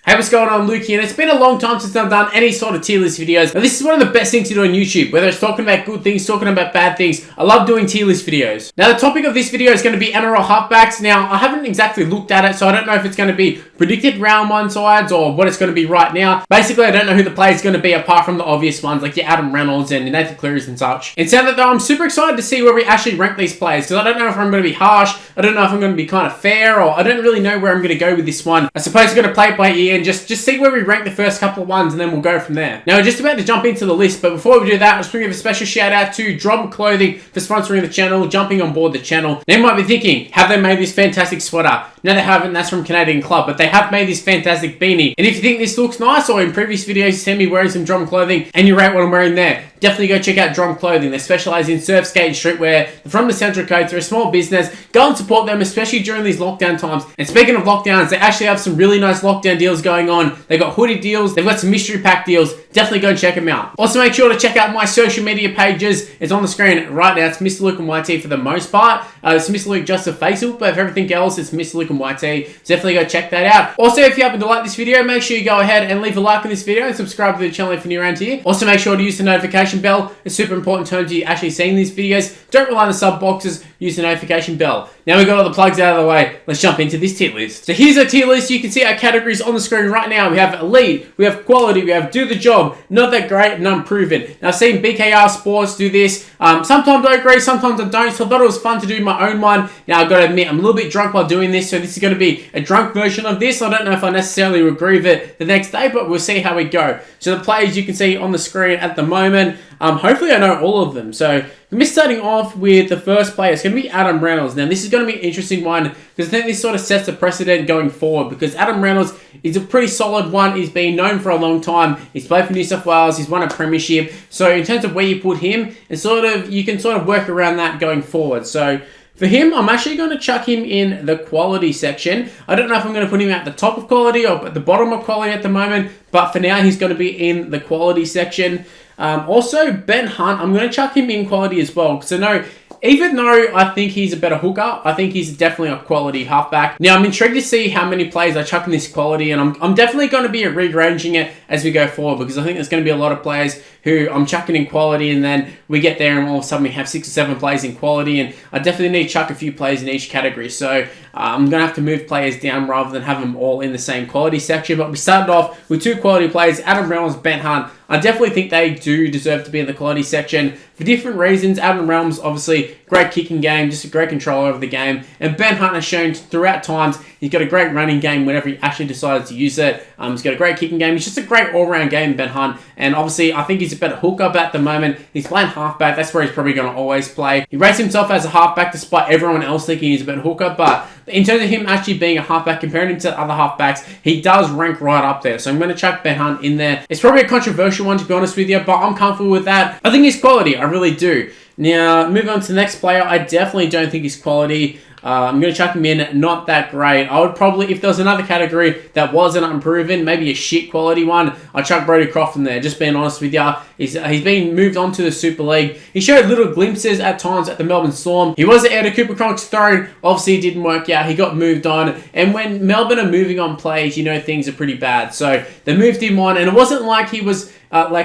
Hey, what's going on, Luke here? And it's been a long time since I've done any sort of tier list videos. Now, this is one of the best things to do on YouTube, whether it's talking about good things, talking about bad things. I love doing tier list videos. Now, the topic of this video is going to be Nrl Halfbacks. Now, I haven't exactly looked at it, so I don't know if it's going to be predicted round one sides or what it's going to be right now. Basically, I don't know who the player is going to be apart from the obvious ones, like your Adam Reynolds and Nathan Clearys and such. And so that though, I'm super excited to see where we actually rank these players, because I don't know if I'm going to be harsh, I don't know if I'm going to be kind of fair, or I don't really know where I'm going to go with this one. I suppose I'm going to play it by ear and just see where we rank the first couple of ones, and then we'll go from there. Now, we're just about to jump into the list, but before we do that, I just want to give a special shout out to Jahrome Clothing for sponsoring the channel, jumping on board the channel. Now, you might be thinking, have they made this fantastic sweater? No, they haven't. That's from Canadian Club, but they have made this fantastic beanie. And if you think this looks nice, or in previous videos you see me wearing some Jahrome Clothing and you rate what I'm wearing there, definitely go check out Jahrome Clothing. They specialize in surf, skate, and streetwear. They're from the Central Coast. They're a small business. Go and support them, especially during these lockdown times. And speaking of lockdowns, they actually have some really nice lockdown deals going on. They got hoodie deals. They've got some mystery pack deals. Definitely go and check them out. Also, make sure to check out my social media pages. It's on the screen right now. It's Mr. Luke and YT for the most part. It's Mr. Luke just a Facebook, but for everything else, it's Mr. Luke and YT. So definitely go check that out. Also, if you happen to like this video, make sure you go ahead and leave a like on this video and subscribe to the channel if you're new around here. Also, make sure to use the notification bell. It's super important in terms of you actually seeing these videos. Don't rely on the sub boxes. Use the notification bell. Now we've got all the plugs out of the way. Let's jump into this tier list. So here's our tier list. You can see our categories on the screen right now. We have elite, we have quality, we have do the job, not that great, and unproven. Now I've seen BKR Sports do this. Sometimes I agree, sometimes I don't. So I thought it was fun to do my own one. Now I've got to admit, I'm a little bit drunk while doing this. So this is going to be a drunk version of this. I don't know if I necessarily will agree with it the next day, but we'll see how we go. So the players you can see on the screen at the moment. Hopefully I know all of them. So we're starting off with the first player. It's going to be Adam Reynolds. Now this is going to be an interesting one because I think this sort of sets a precedent going forward, because Adam Reynolds is a pretty solid one. He's been known for a long time. He's played for New South Wales. He's won a premiership. So in terms of where you put him, it's you can sort of work around that going forward. So for him, I'm actually going to chuck him in the quality section. I don't know if I'm going to put him at the top of quality or at the bottom of quality at the moment, but for now, he's going to be in the quality section. Also, Ben Hunt, I'm going to chuck him in quality as well, because I know, even though I think he's a better hooker, I think he's definitely a quality halfback. Now, I'm intrigued to see how many players I chuck in this quality, and I'm definitely going to be rearranging it as we go forward, because I think there's going to be a lot of players who I'm chucking in quality, and then we get there and all of a sudden we have 6 or 7 players in quality, and I definitely need to chuck a few players in each category. So I'm going to have to move players down rather than have them all in the same quality section. But we started off with 2 quality players, Adam Reynolds, Ben Hunt. I definitely think they do deserve to be in the quality section for different reasons. Adam Reynolds, obviously, great kicking game, just a great control over the game. And Ben Hunt has shown throughout times he's got a great running game whenever he actually decides to use it. He's got a great kicking game. He's just a great all-round game, Ben Hunt. And obviously, I think he's a better hooker at the moment. He's playing halfback. That's where he's probably going to always play. He rates himself as a halfback despite everyone else thinking he's a better hooker. But in terms of him actually being a halfback, comparing him to other halfbacks, he does rank right up there. So I'm going to chuck Ben Hunt in there. It's probably a controversial one, to be honest with you, but I'm comfortable with that. I think he's quality. I really do. Now, moving on to the next player, I definitely don't think he's quality. I'm going to chuck him in, not that great. I would probably, if there was another category that wasn't unproven, maybe a shit quality one, I'd chuck Brodie Croft in there, just being honest with you. He's been moved on to the Super League. He showed little glimpses at times at the Melbourne Storm. He was the heir to Cooper Cronk's throne. Obviously, it didn't work out. He got moved on. And when Melbourne are moving on players, you know things are pretty bad. So they moved him on, and it wasn't like he was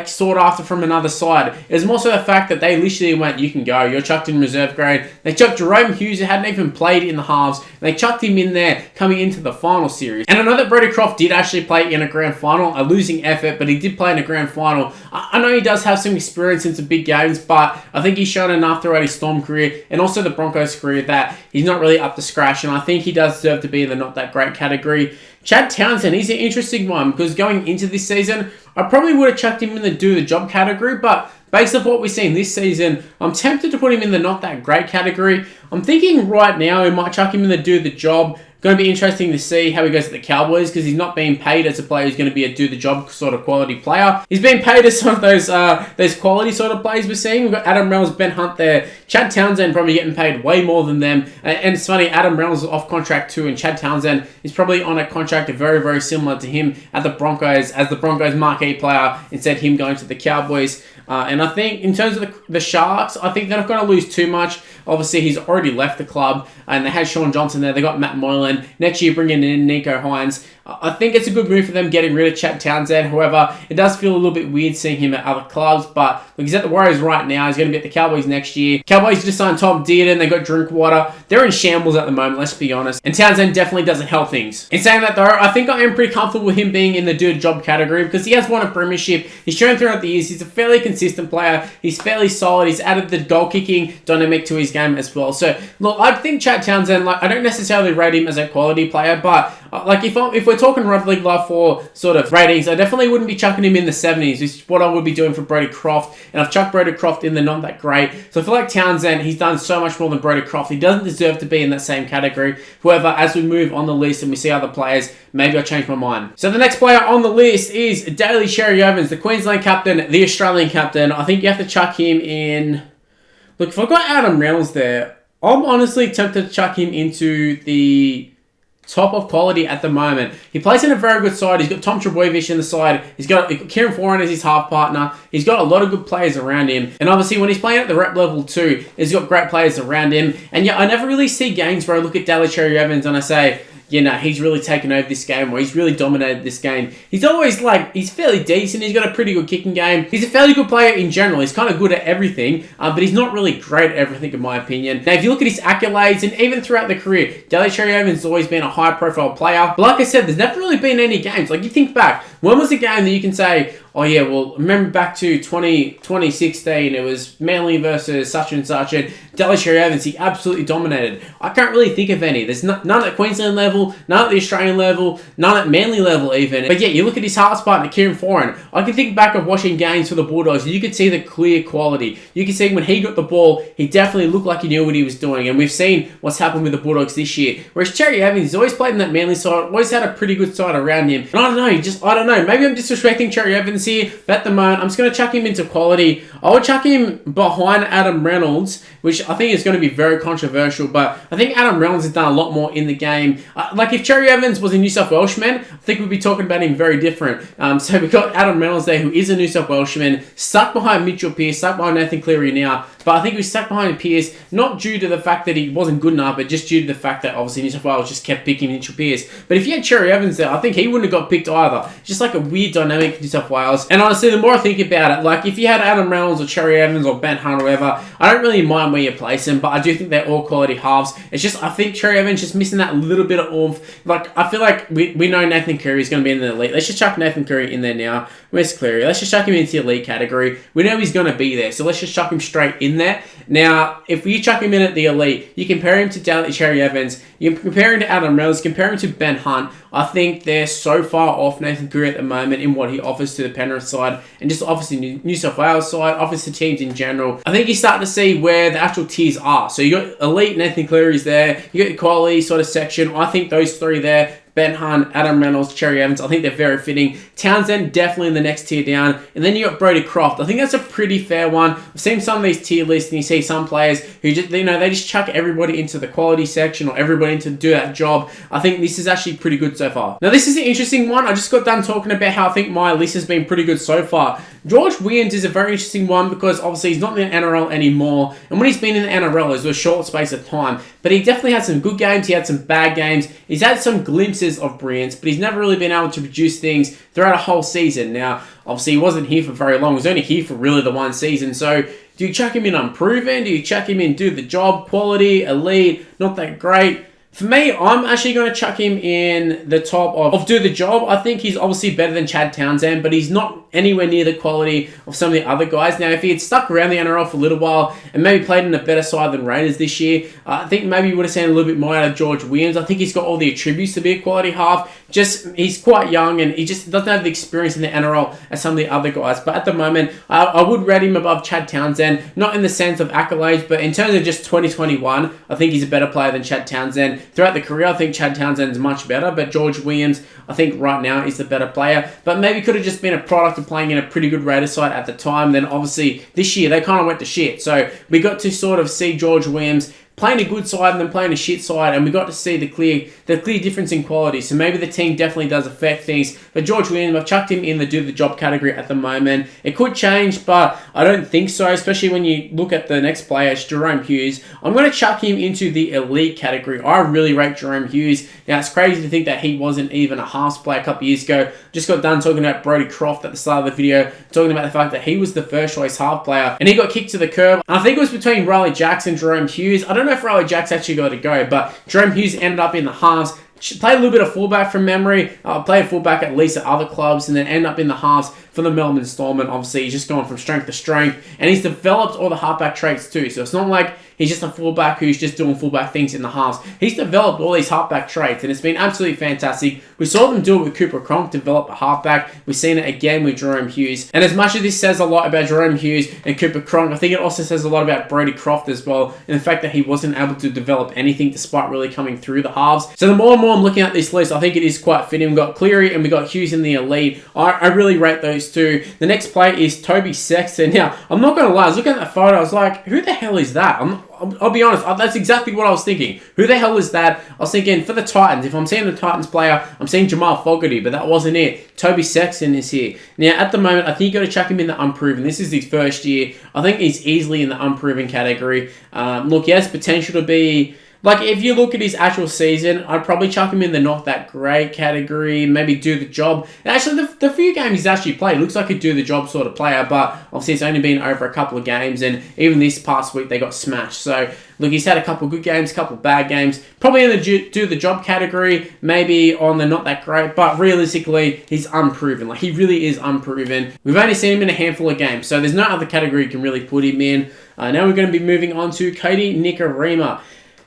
sought after from another side. It was more so the fact that they literally went, you can go, you're chucked in reserve grade. They chucked Jahrome Hughes, who hadn't even played in the halves, and they chucked him in there coming into the final series. And I know that Brodie Croft did actually play in a grand final, a losing effort, but he did play in a grand final. I know he does have some experience in some big games, but I think he's shown enough throughout his Storm career and also the Broncos career that he's not really up to scratch, and I think he does deserve to be in the not that great category. Chad Townsend, he's an interesting one, because going into this season, I probably would have chucked him in the do the job category, but based off what we've seen this season, I'm tempted to put him in the not that great category. I'm thinking right now we might chuck him in the do the job. Going to be interesting to see how he goes at the Cowboys, because he's not being paid as a player who's going to be a do-the-job sort of quality player. He's being paid as some of those quality sort of players we're seeing. We've got Adam Reynolds, Ben Hunt there. Chad Townsend probably getting paid way more than them. And it's funny, Adam Reynolds is off contract too, and Chad Townsend is probably on a contract very, very similar to him at the Broncos, as the Broncos marquee player, instead of him going to the Cowboys. And I think in terms of the Sharks, I think they're not going to lose too much. Obviously, he's already left the club, and they had Sean Johnson there. They got Matt Moylan. Next year, bringing in Nico Hines. I think it's a good move for them getting rid of Chad Townsend. However, it does feel a little bit weird seeing him at other clubs, but look, he's at the Warriors right now. He's going to be at the Cowboys next year. Cowboys just signed Tom Dearden. They got Drinkwater. They're in shambles at the moment, let's be honest. And Townsend definitely doesn't help things. In saying that though, I think I am pretty comfortable with him being in the do a job category because he has won a premiership. He's shown throughout the years. He's a fairly consistent player. He's fairly solid. He's added the goal kicking dynamic to his game as well. So look, I think Chad Townsend, like, I don't necessarily rate him as a quality player, but like if we're talking Rugby League Live 4 sort of ratings, I definitely wouldn't be chucking him in the 70s, which is what I would be doing for Brodie Croft. And I've chucked Brodie Croft in the not that great. So I feel like Townsend, he's done so much more than Brodie Croft. He doesn't deserve to be in that same category. However, as we move on the list and we see other players, maybe I'll change my mind. So the next player on the list is Daly Cherry-Evans, the Queensland captain, the Australian captain. I think you have to chuck him in. Look, if I've got Adam Reynolds there, I'm honestly tempted to chuck him into the top of quality at the moment. He plays in a very good side. He's got Tom Trbojevic in the side. He's got Kieran Foran as his half partner. He's got a lot of good players around him. And obviously when he's playing at the rep level too, he's got great players around him. And yeah, I never really see games where I look at Daly Cherry-Evans and I say, you know, he's really taken over this game or he's really dominated this game. He's always like, he's fairly decent. He's got a pretty good kicking game. He's a fairly good player in general. He's kind of good at everything, but he's not really great at everything in my opinion. Now, if you look at his accolades and even throughout the career, Daly Cherry-Evans has always been a high profile player. But like I said, there's never really been any games. Like you think back, when was a game that you can say, oh yeah, well, remember back to 2016, it was Manly versus such and such, and Daly Cherry-Evans, he absolutely dominated. I can't really think of any. There's none at Queensland level, none at the Australian level, none at Manly level even. But yeah, you look at his halves partner, Kieran Foran. I can think back of watching games for the Bulldogs, and you could see the clear quality. You could see when he got the ball, he definitely looked like he knew what he was doing, and we've seen what's happened with the Bulldogs this year. Whereas Cherry-Evans, he's always played in that Manly side, always had a pretty good side around him. And I don't know, maybe I'm disrespecting Cherry-Evans here, but at the moment, I'm just going to chuck him into quality. I would chuck him behind Adam Reynolds, which I think is going to be very controversial, but I think Adam Reynolds has done a lot more in the game. Like if Cherry-Evans was a New South Welshman, I think we'd be talking about him very different. So we've got Adam Reynolds there, who is a New South Welshman, stuck behind Mitchell Pearce, stuck behind Nathan Cleary now, but I think he was stuck behind Pearce, not due to the fact that he wasn't good enough, but just due to the fact that obviously New South Wales just kept picking Mitchell Pearce. But if you had Cherry-Evans there, I think he wouldn't have got picked either. It's just like a weird dynamic in New South Wales. And honestly, the more I think about it, like if you had Adam Reynolds or Cherry-Evans or Ben Hunt or whatever, I don't really mind where you place them, but I do think they're all quality halves. It's just, I think Cherry-Evans just missing that little bit of oomph. Like, I feel like we know Nathan Cleary is going to be in the elite. Let's just chuck Nathan Cleary in there now. Where's Cleary? Let's just chuck him into the elite category. We know he's going to be there, so let's just chuck him straight in there. Now, if you chuck him in at the elite, you compare him to Daly Cherry-Evans, you compare him to Adam Reynolds, compare him to Ben Hunt. I think they're so far off Nathan Cleary at the moment in what he offers to the Penrith side and just obviously New South Wales side, offers to teams in general. I think you start to see where the actual tiers are. So you got elite Nathan Cleary's there, you got the quality sort of section. I think those three there, Ben Hunt, Adam Reynolds, Cherry-Evans, I think they're very fitting. Townsend, definitely in the next tier down. And then you got Brodie Croft. I think that's a pretty fair one. I've seen some of these tier lists and you see some players who just, you know, they just chuck everybody into the quality section or everybody into do that job. I think this is actually pretty good so far. Now, this is an interesting one. I just got done talking about how I think my list has been pretty good so far. Jahrome Hughes is a very interesting one because obviously he's not in the NRL anymore. And when he's been in the NRL, it was a short space of time. But he definitely had some good games. He had some bad games. He's had some glimpses of brilliance, but he's never really been able to produce things throughout a whole season. Now, obviously, he wasn't here for very long. He was only here for really the one season. So, do you chuck him in Unproven? Do you chuck him in do the job, quality, elite, not that great? For me, I'm actually going to chuck him in the top of do the job. I think he's obviously better than Chad Townsend, but he's not anywhere near the quality of some of the other guys. Now, if he had stuck around the NRL for a little while and maybe played in a better side than Raiders this year, I think maybe you would have seen a little bit more out of Jahrome Hughes. I think he's got all the attributes to be a quality half. Just, he's quite young and he just doesn't have the experience in the NRL as some of the other guys. But at the moment, I would rate him above Chad Townsend, not in the sense of accolades, but in terms of just 2021, I think he's a better player than Chad Townsend. Throughout the career, I think Chad Townsend is much better, but Jahrome Hughes, I think right now is the better player. But maybe could have just been a product of playing in a pretty good Raiders side at the time. Then obviously this year they kind of went to shit. So we got to sort of see Jahrome Hughes playing a good side and then playing a shit side, and we got to see the clear difference in quality. So maybe the team definitely does affect things. For George Williams, I've chucked him in the do the job category at the moment. It could change, but I don't think so, especially when you look at the next player, it's Jahrome Hughes. I'm going to chuck him into the elite category. I really rate Jahrome Hughes. Now, it's crazy to think that he wasn't even a halves player a couple of years ago. Just got done talking about Brodie Croft at the start of the video, talking about the fact that he was the first choice half player, and he got kicked to the curb. I think it was between Riley Jacks and Jahrome Hughes. I don't know if Riley Jacks actually got to go, but Jahrome Hughes ended up in the halves. Played a little bit of fullback from memory. Played fullback at least at other clubs, and then end up in the halves for the Melbourne Storm. And obviously, he's just gone from strength to strength, and he's developed all the halfback traits too. So it's not like he's just a fullback who's just doing fullback things in the halves. He's developed all these halfback traits, and it's been absolutely fantastic. We saw them do it with Cooper Cronk, develop a halfback. We've seen it again with Jahrome Hughes. And as much as this says a lot about Jahrome Hughes and Cooper Cronk, I think it also says a lot about Brodie Croft as well, and the fact that he wasn't able to develop anything despite really coming through the halves. So the more and more I'm looking at this list, I think it is quite fitting. We've got Cleary and we got Hughes in the elite. I really rate those two. The next player is Toby Sexton. Now, I'm not going to lie, I was looking at that photo, I was like, who the hell is that? I'll be honest, that's exactly what I was thinking. Who the hell is that? I was thinking, for the Titans, if I'm seeing the Titans player, I'm seeing Jamal Fogarty, but that wasn't it. Toby Sexton is here. Now, at the moment, I think you got to chuck him in the unproven. This is his first year. I think he's easily in the unproven category. Look, he has potential to be... Like, if you look at his actual season, I'd probably chuck him in the not that great category, maybe do the job. And actually, the few games he's actually played, looks like a do the job sort of player, but obviously it's only been over a couple of games, and even this past week they got smashed. So, look, he's had a couple of good games, a couple of bad games, probably in the do the job category, maybe on the not that great, but realistically, he's unproven. Like, he really is unproven. We've only seen him in a handful of games, so there's no other category you can really put him in. Now we're going to be moving on to Cody Nikorima.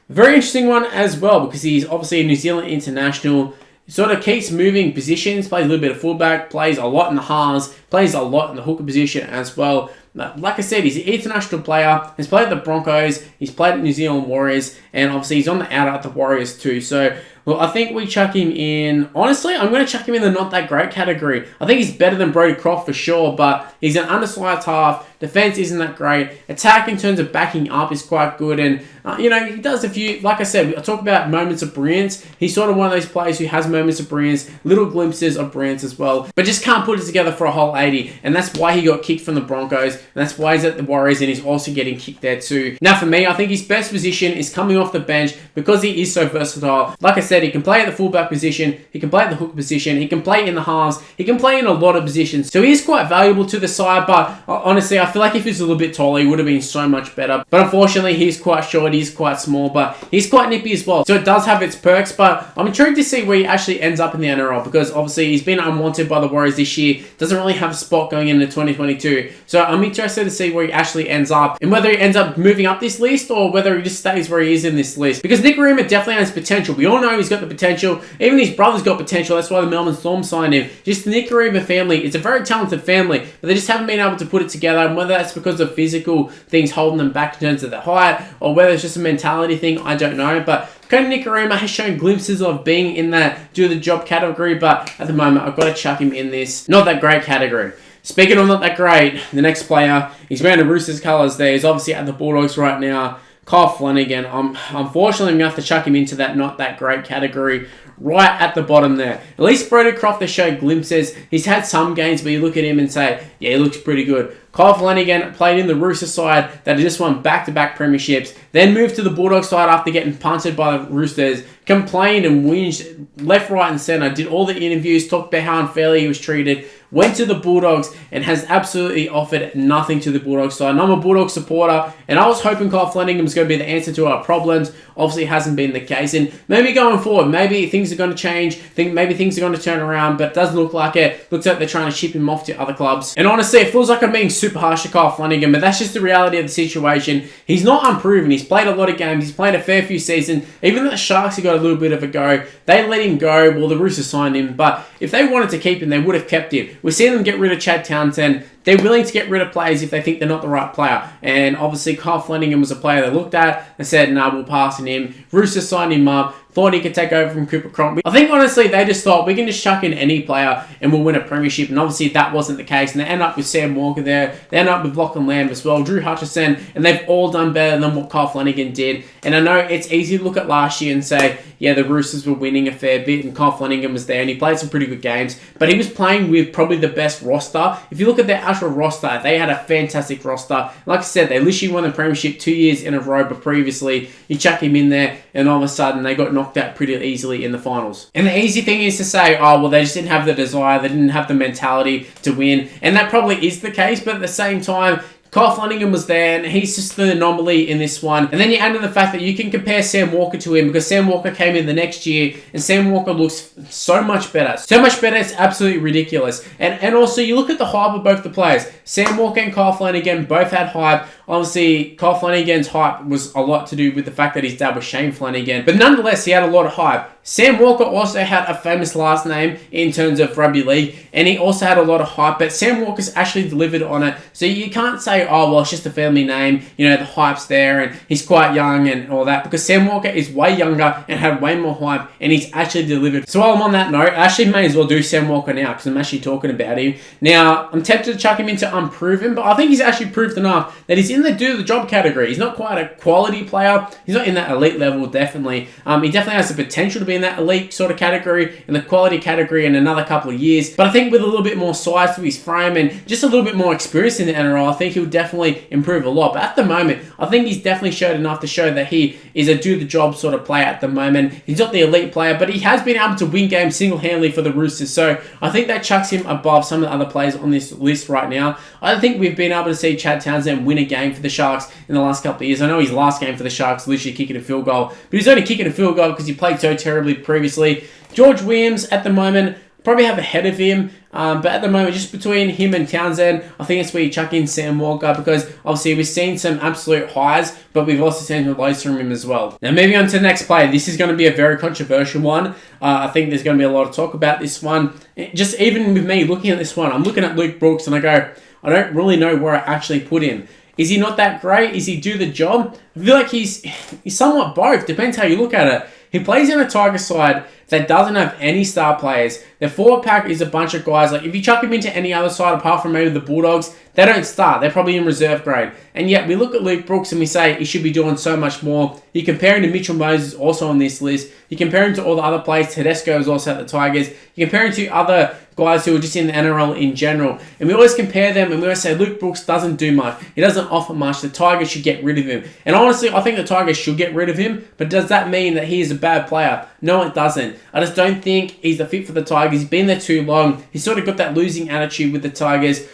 Very interesting one as well, because he's obviously a New Zealand international. Sort of keeps moving positions, plays a little bit of fullback, plays a lot in the halves, plays a lot in the hooker position as well. Like I said, he's an international player. He's played at the Broncos, he's played at New Zealand Warriors, and obviously he's on the outer at the Warriors too. So, well, I think we chuck him in... Honestly, I'm going to chuck him in the not that great category. I think he's better than Brodie Croft for sure, but he's an undersized half. Defense isn't that great. Attack in terms of backing up is quite good. And, he does a few... Like I said, I talk about moments of brilliance. He's sort of one of those players who has moments of brilliance, little glimpses of brilliance as well, but just can't put it together for a whole 80. And that's why he got kicked from the Broncos. And that's why he's at the Warriors, and he's also getting kicked there too. Now, for me, I think his best position is coming off the bench because he is so versatile. Like I said, he can play at the fullback position, he can play at the hooker position, he can play in the halves, he can play in a lot of positions. So he is quite valuable to the side, but honestly, I feel like if he was a little bit taller, he would have been so much better. But unfortunately, he's quite short, he's quite small, but he's quite nippy as well. So it does have its perks, but I'm intrigued to see where he actually ends up in the NRL, because obviously he's been unwanted by the Warriors this year, doesn't really have a spot going into 2022. So I'm interested to see where he actually ends up, and whether he ends up moving up this list or whether he just stays where he is in this list. Because Nikorima definitely has potential. We all know he's got the potential. Even his brother's got potential. That's why the Melbourne Storm signed him. Just the Nikorima family, it's a very talented family, but they just haven't been able to put it together. And whether that's because of physical things holding them back in terms of their height, or whether it's just a mentality thing, I don't know. But Cody Nikorima has shown glimpses of being in that do the job category, but at the moment, I've got to chuck him in this not that great category. Speaking of not that great, the next player, he's wearing the Roosters colours there. He's obviously at the Bulldogs right now. Kyle Flanagan. Unfortunately, I'm going to have to chuck him into that not that great category right at the bottom there. At least Brodie Croft has showed glimpses. He's had some games where you look at him and say, yeah, he looks pretty good. Kyle Flanagan played in the Rooster side that just won back-to-back premierships, then moved to the Bulldogs side after getting punted by the Roosters, complained and whinged left, right and centre, did all the interviews, talked about how unfairly he was treated, went to the Bulldogs and has absolutely offered nothing to the Bulldogs side. And I'm a Bulldogs supporter, and I was hoping Kyle Flanagan was going to be the answer to our problems. Obviously, it hasn't been the case. And maybe going forward, maybe things are going to change. Maybe things are going to turn around, but it doesn't look like it. Looks like they're trying to ship him off to other clubs. And honestly, it feels like I'm being super harsh to Kyle Flanagan, but that's just the reality of the situation. He's not unproven. He's played a lot of games. He's played a fair few seasons. Even though the Sharks have got a little bit of a go, they let him go. Well, the Roosters signed him, but if they wanted to keep him, they would have kept him. We've seen them get rid of Chad Townsend. They're willing to get rid of players if they think they're not the right player. And obviously, Kyle Flanagan was a player they looked at and said, nah, we'll pass on him. Roosters signed him up. thought he could take over from Cooper Cronk. I think honestly they just thought we can just chuck in any player and we'll win a premiership, and obviously that wasn't the case, and they end up with Sam Walker there, they end up with Lachlan Lamb as well, Drew Hutchison, and they've all done better than what Kyle Flanagan did. And I know it's easy to look at last year and say, yeah, the Roosters were winning a fair bit and Kyle Flanagan was there and he played some pretty good games, but he was playing with probably the best roster. If you look at their actual roster, they had a fantastic roster. Like I said, they literally won the premiership 2 years in a row, but previously you chuck him in there and all of a sudden they got knocked out pretty easily in the finals. And the easy thing is to say, oh, well, they just didn't have the desire, they didn't have the mentality to win, and that probably is the case, but at the same time, Kyle Flanagan was there, and he's just the anomaly in this one. And then you add in the fact that you can compare Sam Walker to him, because Sam Walker came in the next year, and Sam Walker looks so much better. So much better, it's absolutely ridiculous. And also, you look at the hype of both the players. Sam Walker and Kyle Flanagan both had hype. Obviously, Kyle Flanagan's hype was a lot to do with the fact that his dad was Shane Flanagan, but nonetheless, he had a lot of hype. Sam Walker also had a famous last name in terms of rugby league, and he also had a lot of hype, but Sam Walker's actually delivered on it. So you can't say, oh, well, it's just a family name, you know, the hype's there, and he's quite young and all that, because Sam Walker is way younger and had way more hype, and he's actually delivered. So while I'm on that note, I actually may as well do Sam Walker now, because I'm actually talking about him. Now, I'm tempted to chuck him into Unproven, but I think he's actually proved enough that he's in the do-the-job category. He's not quite a quality player. He's not in that elite level, definitely. He definitely has the potential to be in that elite sort of category, in the quality category in another couple of years. But I think with a little bit more size to his frame and just a little bit more experience in the NRL, I think he'll definitely improve a lot. But at the moment, I think he's definitely showed enough to show that he is a do-the-job sort of player at the moment. He's not the elite player, but he has been able to win games single-handedly for the Roosters. So I think that chucks him above some of the other players on this list right now. I don't think we've been able to see Chad Townsend win a game for the Sharks in the last couple of years. I know his last game for the Sharks literally kicking a field goal, but he's only kicking a field goal because he played so terribly previously. George Williams at the moment probably have ahead of him, but at the moment just between him and Townsend, I think that's where you chuck in Sam Walker, because obviously we've seen some absolute highs, but we've also seen some lows from him as well. Now moving on to the next player, this is going to be a very controversial one. I think there's going to be a lot of talk about this one. Just even with me looking at this one, I'm looking at Luke Brooks and I go, I don't really know where I actually put him. Is he not that great? Is he do the job? I feel like he's somewhat both. Depends how you look at it. He plays in a Tiger side that doesn't have any star players. Their forward pack is a bunch of guys. Like if you chuck him into any other side apart from maybe the Bulldogs, they don't start. They're probably in reserve grade. And yet we look at Luke Brooks and we say he should be doing so much more. You compare him to Mitchell Moses, also on this list. You compare him to all the other players. Tedesco is also at the Tigers. You compare him to other guys who are just in the NRL in general. And we always compare them and we always say Luke Brooks doesn't do much. He doesn't offer much. The Tigers should get rid of him. And honestly, I think the Tigers should get rid of him. But does that mean that he is a bad player? No, it doesn't. I just don't think he's the fit for the Tigers. He's been there too long. He's sort of got that losing attitude with the Tigers.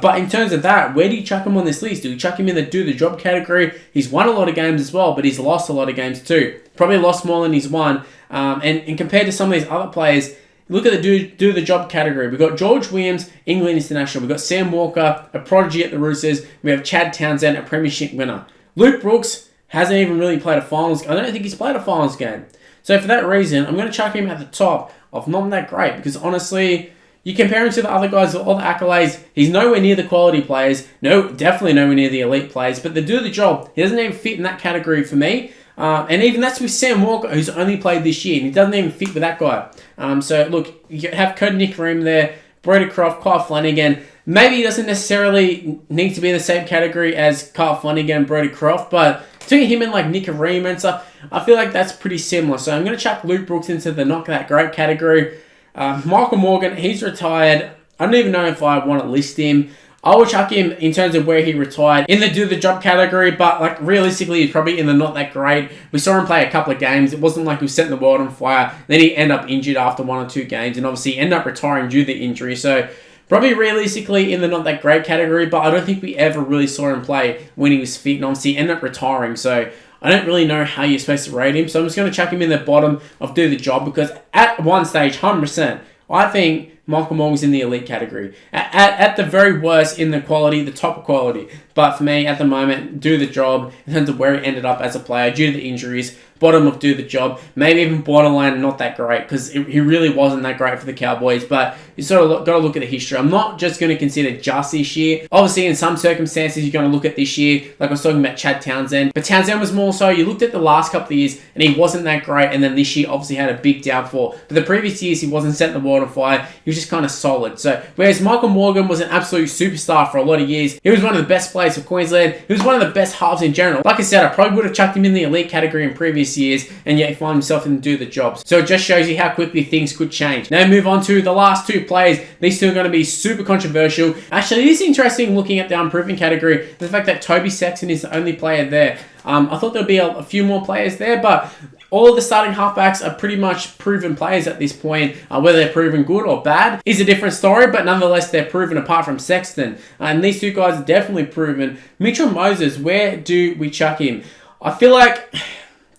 But in terms of that, where do you chuck him on this list? Do you chuck him in the do-the-job category? He's won a lot of games as well, but he's lost a lot of games too. Probably lost more than he's won. And compared to some of these other players, look at the do-the-job category. We've got George Williams, England International. We've got Sam Walker, a prodigy at the Roosters. We have Chad Townsend, a premiership winner. Luke Brooks hasn't even really played a finals. I don't think he's played a finals game. So for that reason, I'm going to chuck him at the top of not that great, because honestly, you compare him to the other guys with all the accolades, he's nowhere near the quality players. No, definitely nowhere near the elite players. But the do-the-job, he doesn't even fit in that category for me. And even that's with Sam Walker, who's only played this year, and he doesn't even fit with that guy. So look, you have Cody Nickream there, Brodie Croft, Kyle Flanagan. Maybe he doesn't necessarily need to be in the same category as Kyle Flanagan and Brodie Croft, but between him and like Nickream and stuff, I feel like that's pretty similar. So I'm going to chuck Luke Brooks into the not that great category. Michael Morgan, he's retired. I don't even know if I want to list him. I will chuck him in terms of where he retired in the do-the-job category, but like realistically, he's probably in the not that great. We saw him play a couple of games. It wasn't like he was setting the world on fire. Then he ended up injured after 1 or 2 games, and obviously ended up retiring due to the injury. So probably realistically in the not that great category, but I don't think we ever really saw him play when he was fit, and obviously he ended up retiring. So I don't really know how you're supposed to rate him. So I'm just going to chuck him in the bottom of do the job, because at one stage, 100%, I think Michael Morgan's in the elite category. At the very worst, in the quality, the top quality. But for me, at the moment, do the job in terms of where he ended up as a player due to the injuries. Bottom of do the job, maybe even borderline not that great, because he really wasn't that great for the Cowboys. But you sort of got to look at the history. I'm not just going to consider just this year. Obviously, in some circumstances, you're going to look at this year, like I was talking about Chad Townsend. But Townsend was more so, you looked at the last couple of years, and he wasn't that great, and then this year obviously had a big downfall. But the previous years, he wasn't setting the world on fire. He was just kind of solid. So, whereas Michael Morgan was an absolute superstar for a lot of years, he was one of the best players for Queensland. He was one of the best halves in general. Like I said, I probably would have chucked him in the elite category in previous years, and yet he found himself in do the jobs. So it just shows you how quickly things could change. Now move on to the last two players. These two are going to be super controversial. Actually, it is interesting looking at the unproven category, the fact that Toby Sexton is the only player there. I thought there'd be a few more players there, but all of the starting halfbacks are pretty much proven players at this point. Whether they're proven good or bad is a different story, but nonetheless, they're proven apart from Sexton. And these two guys are definitely proven. Mitchell Moses, where do we chuck him? I feel like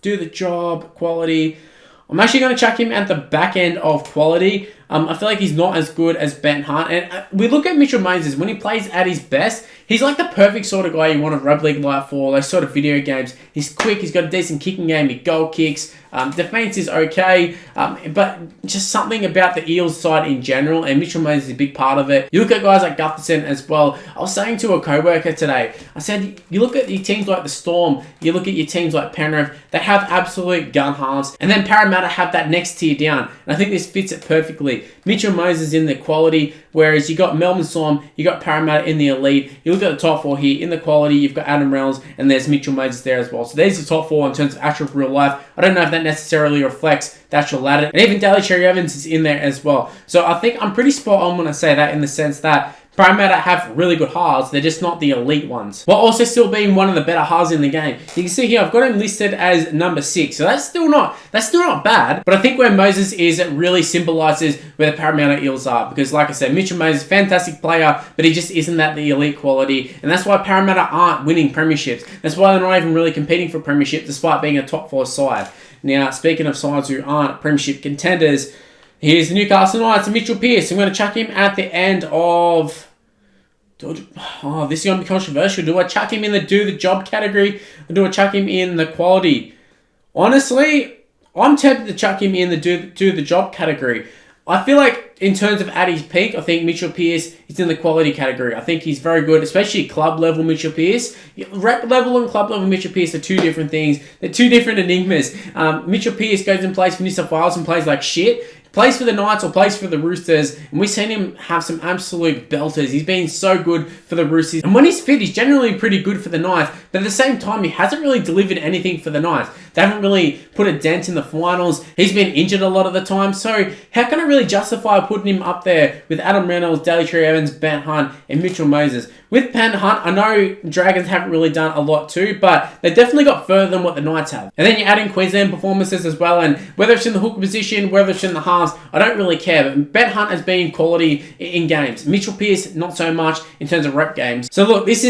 do the job, quality. I'm actually going to chuck him at the back end of quality. I feel like he's not as good as Ben Hunt. And we look at Mitchell Moses, when he plays at his best, he's like the perfect sort of guy you want a Rugby League life for, those sort of video games. He's quick, he's got a decent kicking game, he goal kicks, defense is okay, but just something about the Eels side in general, and Mitchell Moses is a big part of it. You look at guys like Gutherson as well. I was saying to a co-worker today, I said, you look at your teams like the Storm, you look at your teams like Penrith, they have absolute gun halves, and then Parramatta have that next tier down, and I think this fits it perfectly. Mitchell Moses in the quality, whereas you got Melbourne Storm, you got Parramatta in the elite. You look at the top four here, in the quality, you've got Adam Reynolds, and there's Mitchell Moses there as well. So there's the top four in terms of actual real life. I don't know if that necessarily reflects the actual ladder. And even Daly Cherry-Evans is in there as well. So I think I'm pretty spot on when I say that, in the sense that Parramatta have really good halves, they're just not the elite ones. While also still being one of the better halves in the game. You can see here, I've got him listed as number 6. So that's still not bad. But I think where Moses is, it really symbolises where the Parramatta Eels are. Because like I said, Mitchell Moses, fantastic player, but he just isn't that the elite quality. And that's why Parramatta aren't winning premierships. That's why they're not even really competing for premiership, despite being a top 4 side. Now, speaking of sides who aren't premiership contenders, here's the Newcastle Knights and Mitchell Pearce. I'm going to chuck him at the end of... Oh, this is going to be controversial. Do I chuck him in the do the job category, or do I chuck him in the quality? Honestly, I'm tempted to chuck him in the do the job category. I feel like in terms of at his peak, I think Mitchell Pearce is in the quality category. I think he's very good, especially club level Mitchell Pearce. Rep level and club level Mitchell Pearce are two different things. They're two different enigmas. Mitchell Pearce goes and plays for New South Wales and plays like shit. Plays for the Knights or plays for the Roosters, and we've seen him have some absolute belters. He's been so good for the Roosters. And when he's fit, he's generally pretty good for the Knights, but at the same time, he hasn't really delivered anything for the Knights. They haven't really put a dent in the finals. He's been injured a lot of the time, so how can I really justify putting him up there with Adam Reynolds, Daly Cherry-Evans, Ben Hunt, and Mitchell Moses? With Ben Hunt, I know Dragons haven't really done a lot too, but they definitely got further than what the Knights have. And then you add in Queensland performances as well, and whether it's in the hooker position, whether it's in the halves, I don't really care. But Ben Hunt has been quality in games. Mitchell Pearce, not so much in terms of rep games. So look, this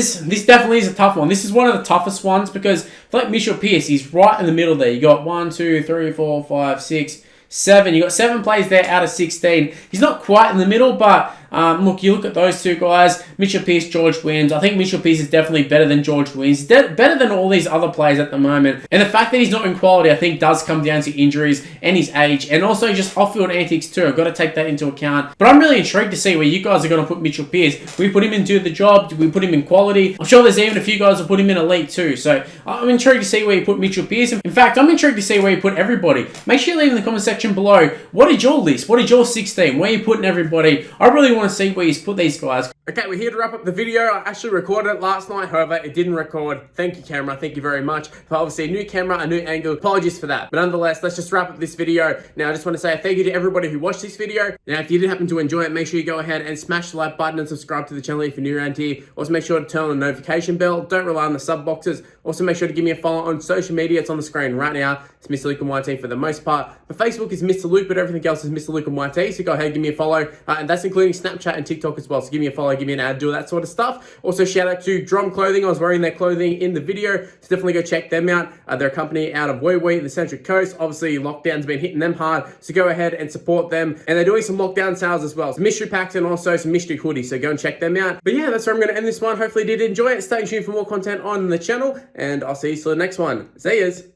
definitely is a tough one. This is one of the toughest ones because I feel like Mitchell Pearce, he's right in the middle there. You got 1, 2, 3, 4, 5, 6, 7. You got 7 plays there out of 16. He's not quite in the middle, but look, you look at those two guys, Mitchell Pearce, George Williams. I think Mitchell Pearce is definitely better than George Williams. Better than all these other players at the moment. And the fact that he's not in quality, I think, does come down to injuries and his age, and also just off-field antics too. I've got to take that into account. But I'm really intrigued to see where you guys are going to put Mitchell Pearce. We put him into the job. Do we put him in quality? I'm sure there's even a few guys who put him in elite too. So I'm intrigued to see where you put Mitchell Pearce. In fact, I'm intrigued to see where you put everybody. Make sure you leave in the comment section below. What is your list? What is your 16? Where are you putting everybody? I really want to see where you put these guys. Okay, we're here to wrap up the video. I actually recorded it last night, however, it didn't record. Thank you, camera. Thank you very much. For obviously a new camera, a new angle. Apologies for that. But nonetheless, let's just wrap up this video. Now, I just want to say thank you to everybody who watched this video. Now, if you did happen to enjoy it, make sure you go ahead and smash the like button and subscribe to the channel if you're new around here. Also, make sure to turn on the notification bell. Don't rely on the sub boxes. Also, make sure to give me a follow on social media. It's on the screen right now. It's Mr. Luke and YT for the most part. But Facebook is Mr. Luke, but everything else is Mr. Luke and YT. So go ahead and give me a follow. And that's including Snapchat and TikTok as well. So give me a follow. give me an ad, do that sort of stuff. Also, shout out to Drum Clothing. I was wearing their clothing in the video, so definitely go check them out. They're a company out of Woi Woi in the Central Coast. Obviously, lockdown's been hitting them hard, so go ahead and support them. And they're doing some lockdown sales as well. Some mystery packs and also some mystery hoodies, so go and check them out. But yeah, that's where I'm going to end this one. Hopefully you did enjoy it. Stay tuned for more content on the channel, and I'll see you till the next one. See yous.